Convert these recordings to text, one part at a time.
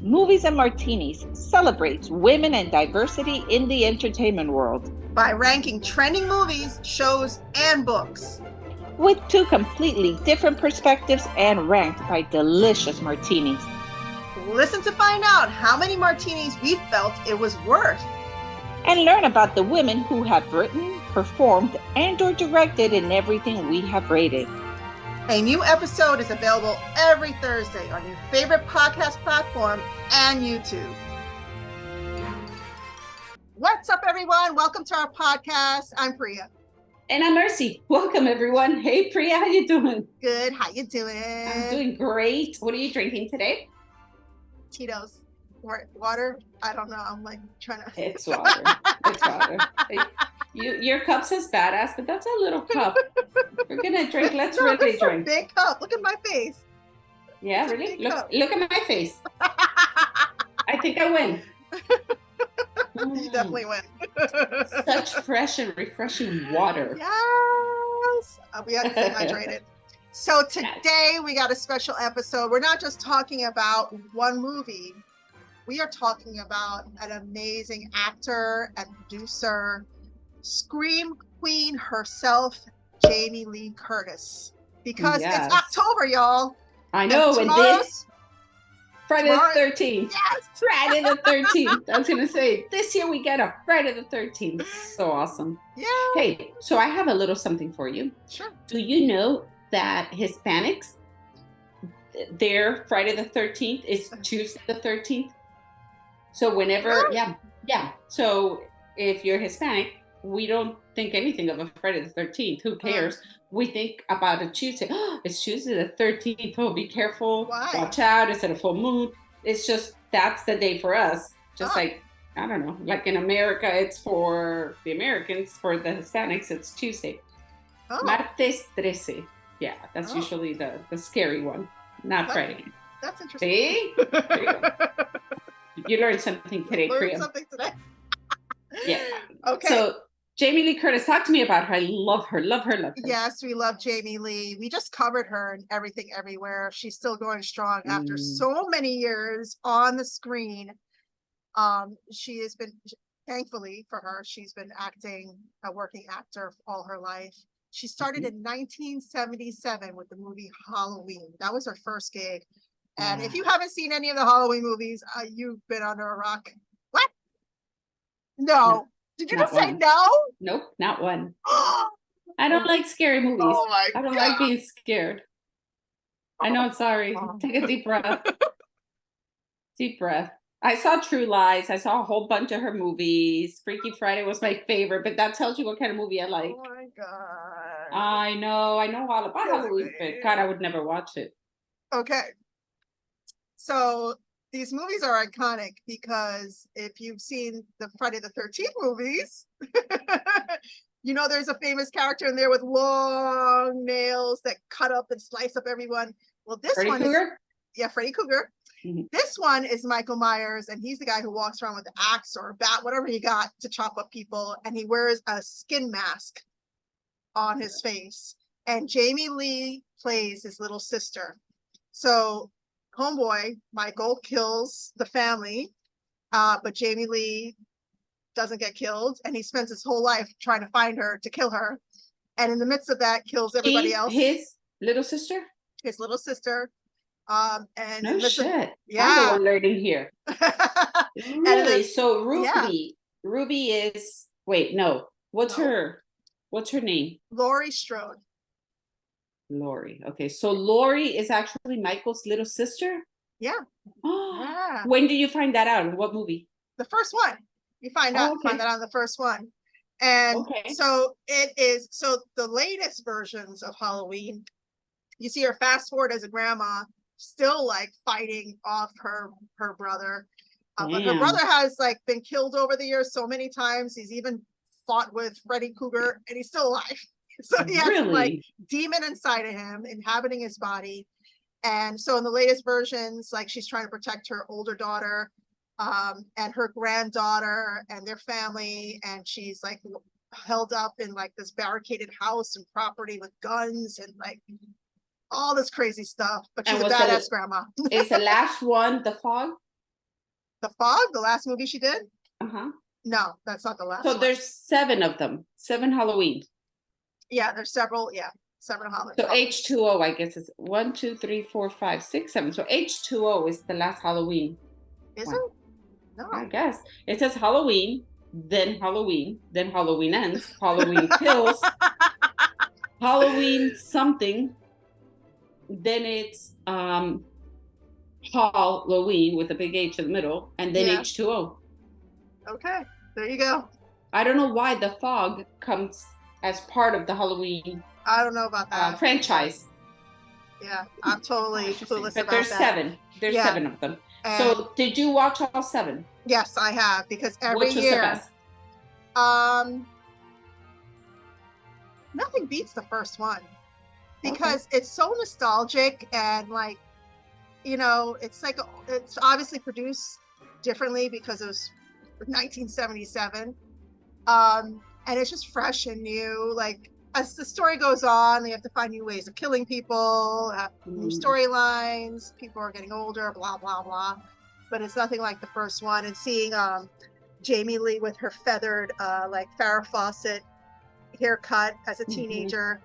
Movies and Martinis celebrates women and diversity in the entertainment world by ranking trending movies, shows, and books with two completely different perspectives and ranked by delicious martinis. Listen to find out how many martinis we felt it was worth. And learn about the women who have written, performed, and/or directed in everything we have rated. A new episode is available every Thursday on your favorite podcast platform and YouTube. What's up, everyone? Welcome to our podcast. I'm Priya. And I'm Mercy. Welcome, everyone. Hey, Priya, how you doing? Good. How you doing? I'm doing great. What are you drinking today? Tito's. Water? I don't know. I'm like trying to... It's water. It's water. Your cup says badass, but that's a little cup. We're going to drink. Let's really drink. A big cup. Look at my face. Yeah, it's really? Look at my face. I think I win. You definitely win. Such fresh and refreshing water. Yes. We have to stay hydrated. So today we got a special episode. We're not just talking about one movie. We are talking about an amazing actor and producer, Scream Queen herself, Jamie Lee Curtis. Because It's October, y'all. I know. And this Friday the 13th. Yes. Friday the 13th. I was going to say, this year we get a Friday the 13th. So awesome. Yeah. Hey, so I have a little something for you. Sure. Do you know that Hispanics, their Friday the 13th is Tuesday the 13th? So whenever, yeah. So if you're Hispanic, we don't think anything of a Friday the 13th. Who cares? We think about a Tuesday. Oh, it's Tuesday the 13th. Oh, be careful. Why? Watch out. It's at a full moon. It's just, that's the day for us. Just like, I don't know, like in America, it's for the Americans. For the Hispanics, it's Tuesday. Martes 13. Yeah, that's usually the scary one, not Friday. That's interesting. See? There you go. You learned something today, Priya. Something today. Yeah. Okay. So Jamie Lee Curtis, talk to me about her. I love her. Yes, we love Jamie Lee. We just covered her in Everything Everywhere. She's still going strong after so many years on the screen. She has been, thankfully for her, she's been acting, a working actor all her life. She started in 1977 with the movie Halloween. That was her first gig. And if you haven't seen any of the Halloween movies, you've been under a rock. What? No. Did you just say no? Nope, not one. I don't like scary movies. Oh my God. I don't like being scared. I know, sorry. Take a deep breath. Deep breath. I saw True Lies. I saw a whole bunch of her movies. Freaky Friday was my favorite, but that tells you what kind of movie I like. Oh my God. I know all about Halloween, but God, I would never watch it. Okay. So these movies are iconic because if you've seen the Friday the 13th movies, you know there's a famous character in there with long nails that cut up and slice up everyone. Well, this Freddy one Krueger? Freddy Krueger. Mm-hmm. This one is Michael Myers, and he's the guy who walks around with the axe or a bat, whatever he got to chop up people, and he wears a skin mask on his face. And Jamie Lee plays his little sister. So homeboy Michael kills the family, but Jamie Lee doesn't get killed, and he spends his whole life trying to find her to kill her, and in the midst of that kills everybody else. His little sister. And no shit. Yeah, I'm the one learning here. Really? So Ruby. Yeah. Ruby is. Wait, no. What's her name? Laurie Strode. Laurie. Okay, so Laurie is actually Michael's little sister? Yeah. Yeah. When did you find that out? In what movie? The first one. You find that out in the first one. And so it is, so the latest versions of Halloween, you see her fast forward as a grandma, still like fighting off her brother. But her brother has like been killed over the years so many times. He's even fought with Freddy Krueger, and he's still alive. So he has like demon inside of him inhabiting his body. And so in the latest versions, like she's trying to protect her older daughter and her granddaughter and their family. And she's like held up in like this barricaded house and property with guns and like all this crazy stuff, but she's a badass grandma. Is the last one The Fog? The Fog, the last movie she did? Uh-huh. No, that's not the last one. So there's 7 of them, 7 Halloween. Yeah, there's several, 7 Halloween. So H2O, I guess, is 1, 2, 3, 4, 5, 6, 7. So H2O is the last Halloween. Is it? No. I guess. It says Halloween, then Halloween ends, Halloween kills, Halloween something, then it's Halloween with a big H in the middle, and then H2O. Okay, there you go. I don't know why The Fog comes as part of the Halloween I don't know about that franchise. Yeah, I'm totally clueless but about there's that. 7. There's 7 of them. So did you watch all 7? Yes, I have, because every Which was year. The best? Nothing beats the first one, because it's so nostalgic, and like, you know, it's like, it's obviously produced differently because it was 1977. And it's just fresh and new. Like, as the story goes on, they have to find new ways of killing people, new storylines, people are getting older, blah, blah, blah. But it's nothing like the first one. And seeing Jamie Lee with her feathered, like Farrah Fawcett haircut as a teenager,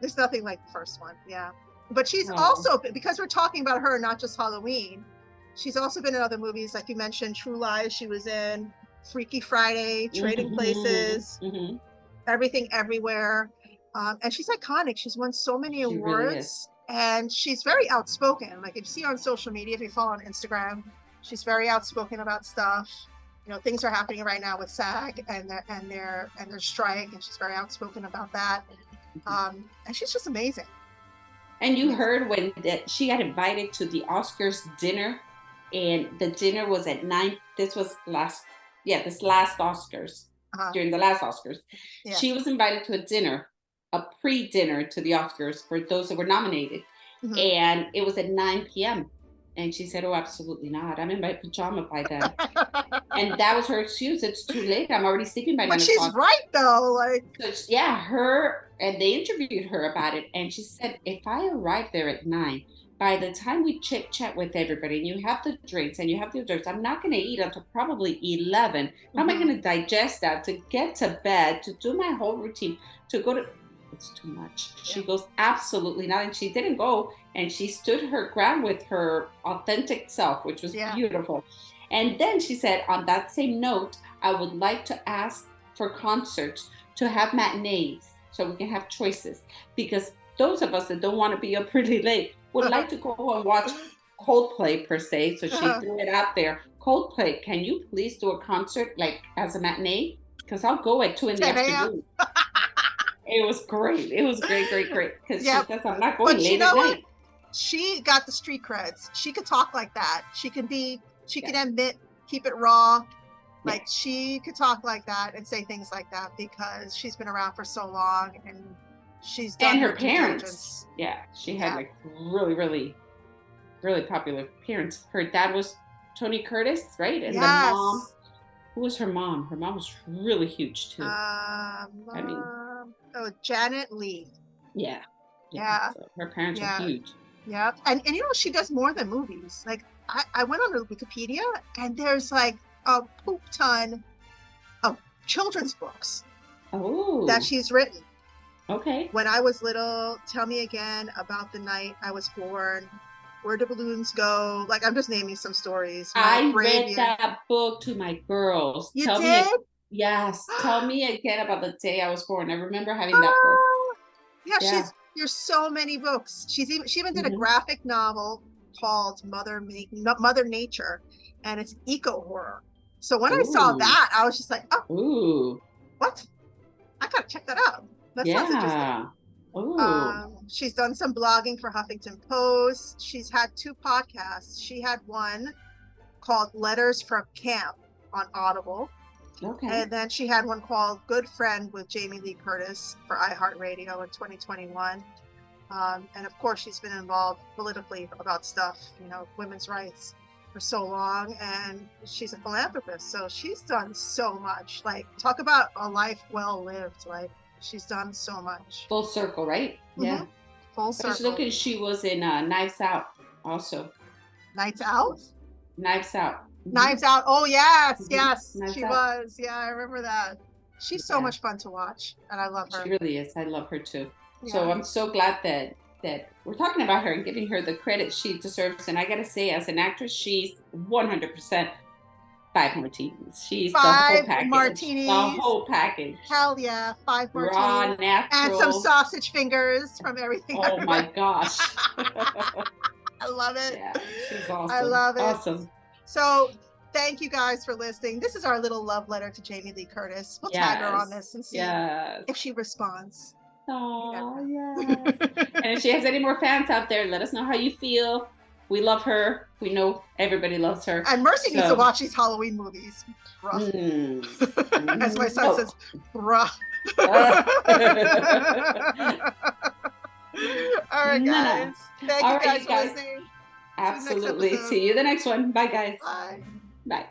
there's nothing like the first one. Yeah. But she's also, because we're talking about her, not just Halloween, she's also been in other movies, like you mentioned, True Lies she was in, Freaky Friday, Trading Places, Everything Everywhere. And she's iconic. She's won so many awards, and she's very outspoken. Like, if you see her on social media, if you follow on Instagram, she's very outspoken about stuff. You know, things are happening right now with SAG and their strike, and she's very outspoken about that. And she's just amazing. And you heard when she got invited to the Oscars dinner, and the dinner was at 9. This last Oscars. During the last Oscars, she was invited to a dinner, a pre-dinner to the Oscars for those that were nominated, and it was at 9 p.m. And she said, "Oh, absolutely not! I'm in my pajama by then." And that was her excuse. It's too late. I'm already sleeping by 9 o'clock. But she's right, though. Like, so, and they interviewed her about it, and she said, "If I arrive there at 9. By the time we chit chat with everybody, and you have the drinks and you have the desserts, I'm not going to eat until probably 11. How am I going to digest that, to get to bed, to do my whole routine, to go to..." It's too much. Yeah. She goes, absolutely not. And she didn't go, and she stood her ground with her authentic self, which was beautiful. And then she said, on that same note, I would like to ask for concerts to have matinees so we can have choices, because those of us that don't want to be up pretty late would like to go and watch Coldplay, per se. So she threw it out there. Coldplay, can you please do a concert, like, as a matinee? Because I'll go at 2 in the afternoon. It was great. It was great. Because she says, I'm not going late at night. She got the street creds. She could talk like that. She can admit, keep it raw. Like, she could talk like that and say things like that because she's been around for so long, and she's done her parents. She had like really, really, really popular parents. Her dad was Tony Curtis, right? And the mom, who was her mom? Her mom was really huge too. Janet Leigh. Yeah. So her parents were huge. Yeah. And you know, she does more than movies. Like, I went on her Wikipedia, and there's like a poop ton of children's books that she's written. Okay. When I was little, Tell Me Again, About the Night I Was Born, Where Do Balloons Go? Like, I'm just naming some stories. I read that book to my girls. You did? Yes. Tell Me Again About the Day I Was Born. I remember having that book. Yeah. There's so many books. She even did a graphic novel called Mother Nature, and it's eco horror. So when I saw that, I was just like, oh, what? I gotta check that out. That sounds interesting. She's done some blogging for Huffington Post. She's had 2 podcasts. She had one called Letters from Camp on Audible. Okay. And then she had one called Good Friend with Jamie Lee Curtis for iHeartRadio in 2021. And of course, she's been involved politically about stuff, you know, women's rights for so long. And she's a philanthropist. So she's done so much. Like, talk about a life well lived. Like, she's done so much. Full circle, right? Yeah. Full I circle. was looking, she was in Knives Out also. Knives Out? Knives Out. Knives Out. Oh, yes. Yes, Knives she Out. was. Yeah, I remember that. She's so much fun to watch, and I love her. She really is. I love her too. Yeah. So I'm so glad that we're talking about her and giving her the credit she deserves. And I gotta say, as an actress, she's 100% 5 martinis. She's 5 the whole package. martinis. The whole package. Hell yeah, 5 martinis. Raw, natural. And some sausage fingers from everything. Oh my gosh. I love it. Yeah, she's awesome. I love it. Awesome. So thank you guys for listening. This is our little love letter to Jamie Lee Curtis. We'll tag her on this and see if she responds. Oh, yes. And if she has any more fans out there, let us know how you feel. We love her. We know everybody loves her. And Mercy needs to watch these Halloween movies. As my son says, bruh. All right, guys. Thank you guys for listening. Absolutely. See you the next one. Bye, guys. Bye.